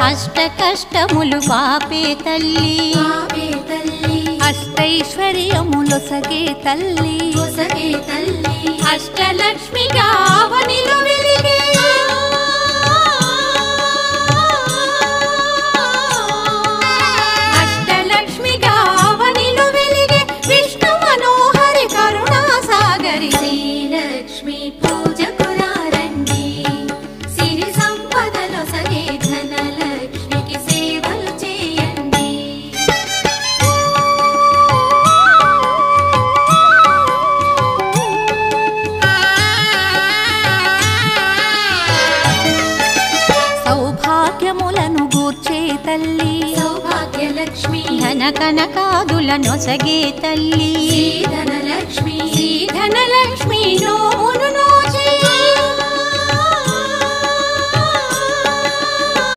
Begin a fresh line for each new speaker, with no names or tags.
అష్ట కష్టములు పాపే తల్లి
అష్టైశ్వర్యములొసగే తల్లి
అష్టలక్ష్మిగా అవనిలో వెలిగే అష్టలక్ష్మిగా అవనిలో వెలిగే విష్ణు మనోహరి కరుణా సాగరి
శ్రీలక్ష్మి పూజకు రండి సిరి సంపదలొసగే ధనలక్ష్మికి సేవలు చేయండి. సౌభాగ్యములను గూర్చే తల్లి
సౌభాగ్యలక్ష్మి ధన కనకాదులనొసగే తల్లి
ధనలక్ష్మి
ధనలక్ష్మి నోమును